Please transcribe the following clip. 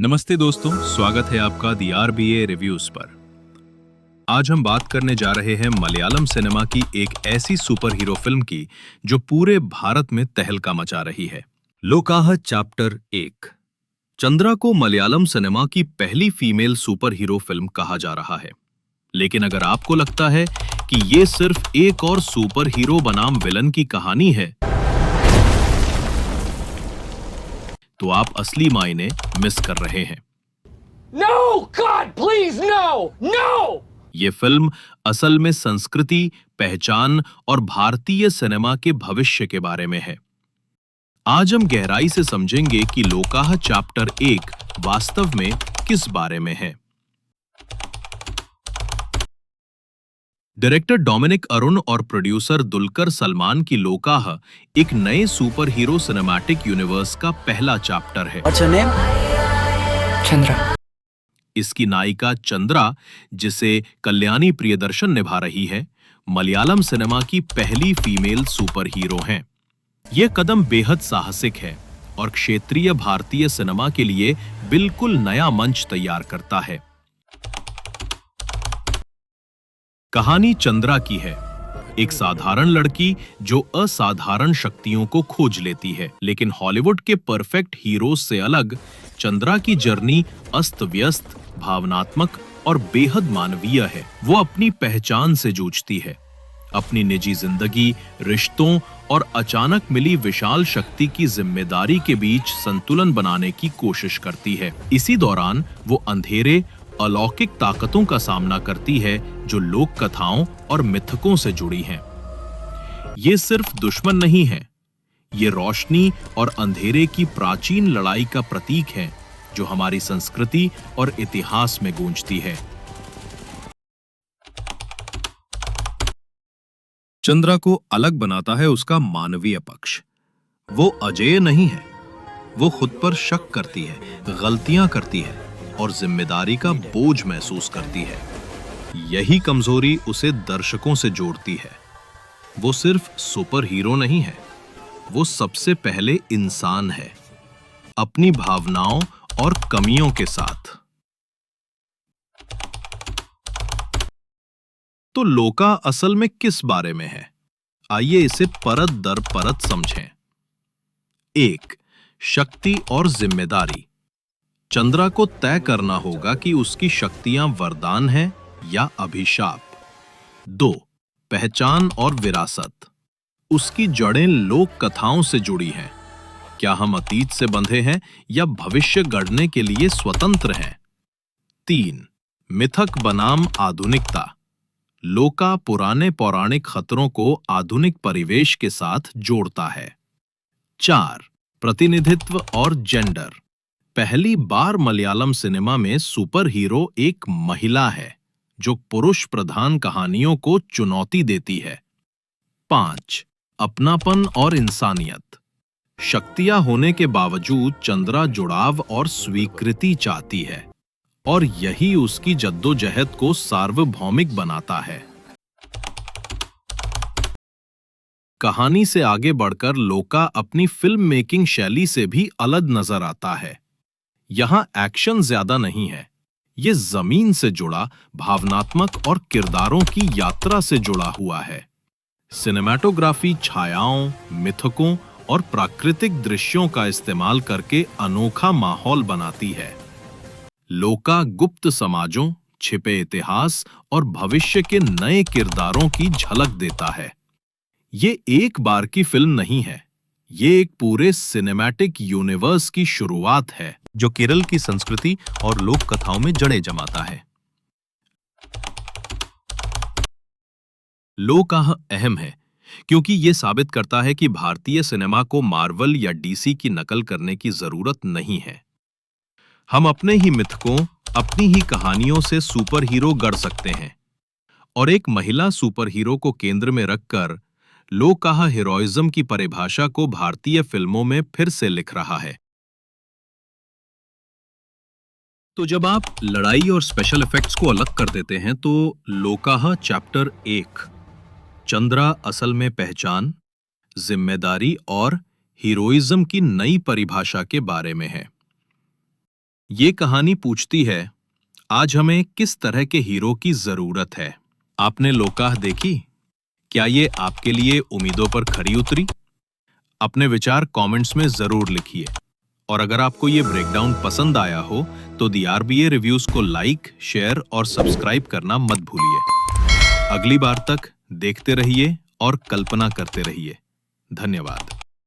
नमस्ते दोस्तों, स्वागत है आपका दी आरबीए रिव्यूज पर। आज हम बात करने जा रहे हैं मलयालम सिनेमा की एक ऐसी सुपर हीरो फिल्म की जो पूरे भारत में तहलका मचा रही है। लोकाह चैप्टर 1। चंद्रा को मलयालम सिनेमा की पहली फीमेल सुपर हीरो फिल्म कहा जा रहा है। लेकिन अगर आपको लगता है कि ये सिर्फ एक और सुपर हीरो बनाम विलन की कहानी है, तो आप असली मायने मिस कर रहे हैं। No, God, please, no, no! ये फिल्म असल में संस्कृति, पहचान और भारतीय सिनेमा के भविष्य के बारे में है। आज हम गहराई से समझेंगे कि लोकाह चैप्टर 1 वास्तव में किस बारे में है। डायरेक्टर डोमिनिक अरुण और प्रोड्यूसर दुलकर सलमान की लोकाह एक नए सुपर हीरो सिनेमैटिक यूनिवर्स का पहला चैप्टर है। What's your name? Chandra. इसकी नायिका चंद्रा, जिसे कल्याणी प्रियदर्शन निभा रही है, मलयालम सिनेमा की पहली फीमेल सुपर हीरो हैं। यह कदम बेहद साहसिक है और क्षेत्रीय भारतीय सिनेमा के लिए बिल्कुल नया मंच तैयार करता है। कहानी चंद्रा की है, एक साधारण लड़की जो असाधारण शक्तियों को खोज लेती है। लेकिन हॉलीवुड के परफेक्ट हीरोज से अलग चंद्रा की जर्नी अस्त-व्यस्त, भावनात्मक और बेहद मानवीय है। वो अपनी पहचान से जूझती है, अपनी निजी जिंदगी, रिश्तों और अचानक मिली विशाल शक्ति की जिम्मेदारी के बीच संतुलन बनाने की कोशिश करती है। इसी दौरान वो अंधेरे, अलौकिक ताकतों का सामना करती है जो लोक कथाओं और मिथकों से जुड़ी हैं। ये सिर्फ दुश्मन नहीं है, ये रोशनी और अंधेरे की प्राचीन लड़ाई का प्रतीक है जो हमारी संस्कृति और इतिहास में गूंजती है। चंद्रा को अलग बनाता है उसका मानवीय पक्ष। वो अजेय नहीं है, वो खुद पर शक करती है, गलतियां करती है और जिम्मेदारी का बोझ महसूस करती है। यही कमजोरी उसे दर्शकों से जोड़ती है। वो सिर्फ सुपर हीरो नहीं है, वो सबसे पहले इंसान है, अपनी भावनाओं और कमियों के साथ। तो लोका असल में किस बारे में है? आइए इसे परत दर परत समझें। 1. शक्ति और जिम्मेदारी। चंद्रा को तय करना होगा कि उसकी शक्तियां वरदान हैं या अभिशाप। 2. पहचान और विरासत। उसकी जड़ें लोक कथाओं से जुड़ी हैं। क्या हम अतीत से बंधे हैं या भविष्य गढ़ने के लिए स्वतंत्र हैं? 3. मिथक बनाम आधुनिकता। लोका पुराने पौराणिक खतरों को आधुनिक परिवेश के साथ जोड़ता है। 4. प्रतिनिधित्व और जेंडर। पहली बार मलयालम सिनेमा में सुपर हीरो एक महिला है जो पुरुष प्रधान कहानियों को चुनौती देती है। 5. अपनापन और इंसानियत। शक्तियां होने के बावजूद चंद्रा जुड़ाव और स्वीकृति चाहती है और यही उसकी जद्दोजहद को सार्वभौमिक बनाता है। कहानी से आगे बढ़कर लोका अपनी फिल्म मेकिंग शैली से भी अलग नजर आता है। यहां एक्शन ज्यादा नहीं है, ये जमीन से जुड़ा, भावनात्मक और किरदारों की यात्रा से जुड़ा हुआ है। सिनेमैटोग्राफी छायाओं, मिथकों और प्राकृतिक दृश्यों का इस्तेमाल करके अनोखा माहौल बनाती है। लोका गुप्त समाजों, छिपे इतिहास और भविष्य के नए किरदारों की झलक देता है। ये एक बार की फिल्म नहीं है, ये एक पूरे सिनेमैटिक यूनिवर्स की शुरुआत है जो केरल की संस्कृति और लोक कथाओं में जड़ें जमाता है। लोकाह अहम है क्योंकि ये साबित करता है कि भारतीय सिनेमा को मार्वल या डीसी की नकल करने की जरूरत नहीं है। हम अपने ही मिथकों, अपनी ही कहानियों से सुपर हीरो गढ़ सकते हैं और एक महिला सुपर हीरो को केंद्र में रखकर लोकाह हीरोइज्म की परिभाषा को भारतीय फिल्मों में फिर से लिख रहा है। तो जब आप लड़ाई और स्पेशल इफेक्ट्स को अलग कर देते हैं तो लोकाह चैप्टर 1 चंद्रा असल में पहचान, जिम्मेदारी और हीरोइज्म की नई परिभाषा के बारे में है। ये कहानी पूछती है, आज हमें किस तरह के हीरो की जरूरत है? आपने लोकाह देखी? क्या ये आपके लिए उम्मीदों पर खरी उतरी? अपने विचार कमेंट्स में जरूर लिखिए। और अगर आपको ये ब्रेकडाउन पसंद आया हो तो दी आरबीए रिव्यूज को लाइक, शेयर और सब्सक्राइब करना मत भूलिए। अगली बार तक देखते रहिए और कल्पना करते रहिए। धन्यवाद।